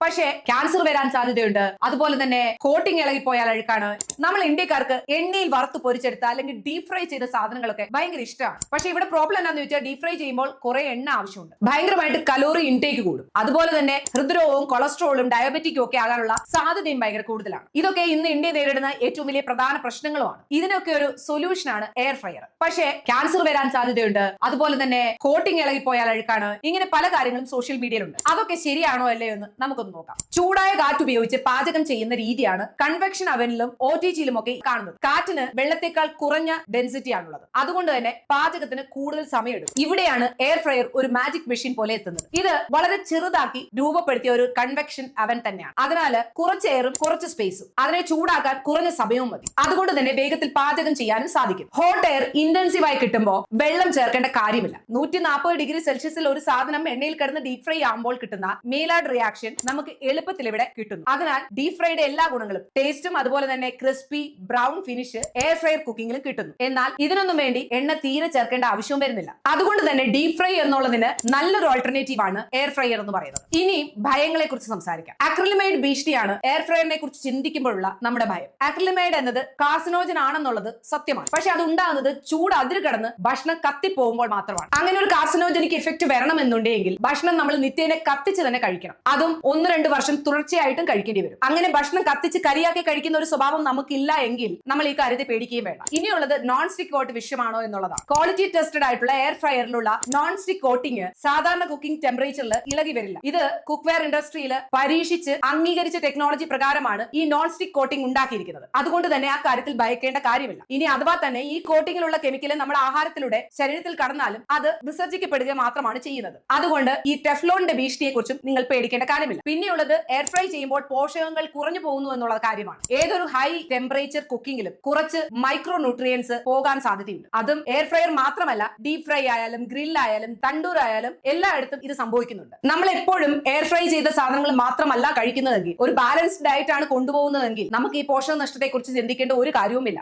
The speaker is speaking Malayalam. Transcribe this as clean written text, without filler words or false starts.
പക്ഷേ ക്യാൻസർ വരാൻ സാധ്യതയുണ്ട്. അതുപോലെ തന്നെ കോട്ടിംഗ് ഇളകിപ്പോയാൽ അഴുക്കാണ്. നമ്മൾ ഇന്ത്യക്കാർക്ക് എണ്ണയിൽ വറുത്ത് പൊരിച്ചെടുത്ത അല്ലെങ്കിൽ ഡീപ് ഫ്രൈ ചെയ്ത സാധനങ്ങളൊക്കെ ഭയങ്കര ഇഷ്ടമാണ്. പക്ഷേ ഇവിടെ പ്രോബ്ലം എന്താണെന്ന് വെച്ചാൽ ഡീപ് ഫ്രൈ ചെയ്യുമ്പോൾ കുറെ എണ്ണ ആവശ്യമുണ്ട്, ഭയങ്കരമായിട്ട് കലോറി ഇൻടേക്ക് കൂടും. അതുപോലെ തന്നെ ഹൃദ്രോഗവും കൊളസ്ട്രോളും ഡയബറ്റിക്കും ഒക്കെ ആകാനുള്ള സാധ്യതയും ഭയങ്കര കൂടുതലാണ്. ഇതൊക്കെ ഇന്ന് ഇന്ത്യ നേരിടുന്ന ഏറ്റവും വലിയ പ്രധാന പ്രശ്നങ്ങളുമാണ്. ഇതിനൊക്കെ ഒരു സൊല്യൂഷനാണ് എയർ ഫ്രയർ. പക്ഷേ ക്യാൻസർ വരാൻ സാധ്യതയുണ്ട്, അതുപോലെ തന്നെ കോട്ടിംഗ് ഇളകിപ്പോയാൽ അഴുക്കാണ്, ഇങ്ങനെ പല കാര്യങ്ങളും സോഷ്യൽ മീഡിയയിലുണ്ട്. അതൊക്കെ ശരിയാണോ അല്ലേ എന്ന് നമുക്കൊന്ന് നോക്കാം. ചൂടായ കാറ്റ് ഉപയോഗിച്ച് പാചകം ചെയ്യുന്ന രീതിയാണ് കൺവെക്ഷൻ അവനിലും OTGയിലും ഒക്കെ കാണുന്നത്. കാറ്റിന് വെള്ളത്തേക്കാൾ കുറഞ്ഞ ഡെൻസിറ്റി ആണുള്ളത്, അതുകൊണ്ട് തന്നെ പാചകത്തിന് കൂടുതൽ സമയമെടുക്കും. ഇവിടെയാണ് എയർ ഫ്രയർ ഒരു മാജിക് മെഷീൻ പോലെ എത്തുന്നത്. ഇത് വളരെ ചെറുതാക്കി രൂപപ്പെടുത്തിയ ഒരു കൺവെക്ഷൻ അവൻ തന്നെയാണ്. അതിനാൽ കുറച്ച് എയറും കുറച്ച് സ്പേസും, അതിനെ ചൂടാക്കാൻ കുറഞ്ഞ സമയവും മതി. അതുകൊണ്ട് തന്നെ വേഗത്തിൽ പാചകം ചെയ്യാനും സാധിക്കും. ഹോട്ട് എയർ ഇന്റൻസീവായി കിട്ടുമ്പോൾ വെള്ളം ചേർക്കേണ്ട കാര്യമില്ല. 140°C ഒരു സാധനം എണ്ണയിൽ കിടന്ന് ഡീപ് ഫ്രൈ ആകുമ്പോൾ കിട്ടുന്ന മേലാഡ് റിയാക്ഷൻ നമുക്ക് എളുപ്പത്തിൽ ഇവിടെ കിട്ടുന്നു. അതിനാൽ ഡീപ് ഫ്രൈയുടെ എല്ലാ ഗുണങ്ങളും, ടേസ്റ്റും അതുപോലെ തന്നെ crispy brown finish air fryer കുക്കിംഗിലും കിട്ടുന്നു. എന്നാൽ ഇതിനൊന്നും വേണ്ടി എണ്ണ തീരെ ചേർക്കേണ്ട ആവശ്യവും വരുന്നില്ല. അതുകൊണ്ട് തന്നെ ഡീപ് ഫ്രൈ എന്നുള്ളതിന് നല്ലൊരു ഓൾട്ടർനേറ്റീവ് ആണ് എയർ ഫ്രയർ എന്ന് പറയുന്നത്. ഇനി ഭയങ്ങളെ കുറിച്ച് സംസാരിക്കാം. അക്രിലമൈഡ് ഭീഷണിയാണ് എയർ ഫ്രയറിനെ കുറിച്ച് ചിന്തിക്കുമ്പോഴുള്ള നമ്മുടെ ഭയം. അക്രിലമൈഡ് എന്നത് കാർസിനോജൻ ആണെന്നുള്ളത് സത്യമാണ്. പക്ഷെ അത് ഉണ്ടാകുന്നത് ചൂട് അതിര് കടന്ന് ഭക്ഷണം കത്തിപ്പോകുമ്പോൾ മാത്രമാണ്. അങ്ങനെ ഒരു കാർസിനോജനിക് ഇഫക്റ്റ് വരണമെന്നുണ്ടെങ്കിൽ ഭക്ഷണം നമ്മൾ നിത്യേന കത്തിച്ച് തന്നെ കഴിക്കണം. അതും 1-2 വർഷം തുടർച്ചയായിട്ടും കഴിക്കേണ്ടി വരും. അങ്ങനെ ഭക്ഷണം കത്തിച്ച് കരിയാക്കി കഴിക്കുന്ന ഒരു സ്വഭാവം നമുക്കില്ല എങ്കിൽ നമ്മൾ ഈ കാര്യത്തെ പേടിക്കുകയും വേണ്ട. ഇനിയുള്ളത് നോൺ സ്റ്റിക് കോട്ട് വിഷയമാണോ എന്നുള്ളതാണ്. ക്വാളിറ്റി ടെസ്റ്റഡ് ആയിട്ടുള്ള എയർ ഫ്രയറിലുള്ള നോൺ സ്റ്റിക് കോട്ടിംഗ് സാധാരണ കുക്കിംഗ് ടെമ്പറേച്ചറിൽ ഇളകി വരില്ല. ഇത് കുക്ക്വെയർ ഇൻഡസ്ട്രിയിൽ പരീക്ഷിച്ച് അംഗീകരിച്ച ടെക്നോളജി പ്രകാരമാണ് ഈ നോൺ സ്റ്റിക് കോട്ടിംഗ് ഉണ്ടാക്കിയിരിക്കുന്നത്. അതുകൊണ്ട് തന്നെ ആ കാര്യത്തിൽ ഭയക്കേണ്ട കാര്യമില്ല. ഇനി അഥവാ തന്നെ ഈ കോട്ടിങ്ങിലുള്ള കെമിക്കൽ നമ്മുടെ ആഹാരത്തിലൂടെ ശരീരത്തിൽ കടന്നാലും അത് വിസർജിക്കപ്പെടുക മാത്രമാണ് ചെയ്യുന്നത്. അതുകൊണ്ട് ഈ ടെഫ്ലോണിന്റെ ഭീഷണിയെ കുറിച്ചും നിങ്ങൾ പേടിക്കേണ്ട കാര്യമില്ല. പിന്നെയുള്ളത് എയർ ഫ്രൈ ചെയ്യുമ്പോൾ പോഷകങ്ങൾ കുറഞ്ഞു പോകുന്നു എന്നുള്ള കാര്യമാണ്. ഏതൊരു ഹൈ ടെമ്പറേച്ചർ കുക്കിംഗിലും കുറച്ച് മൈക്രോ ന്യൂട്രിയൻസ് പോകാൻ സാധ്യതയുണ്ട്. അതും എയർ ഫ്രയർ മാത്രമല്ല, ഡീപ് ഫ്രൈ ആയാലും ഗ്രിൽ ആയാലും തണ്ടൂർ ആയാലും എല്ലായിടത്തും ഇത് സംഭവിക്കുന്നുണ്ട്. നമ്മൾ എപ്പോഴും എയർ ഫ്രൈ ചെയ്ത സാധനങ്ങൾ മാത്രമല്ല കഴിക്കുന്നതെങ്കിൽ, ഒരു ബാലൻസ്ഡ് ഡയറ്റ് ആണ് കൊണ്ടുപോകുന്നതെങ്കിൽ നമുക്ക് ഈ പോഷക നഷ്ടത്തെ കുറിച്ച് ചിന്തിക്കേണ്ട ഒരു കാര്യവുമില്ല.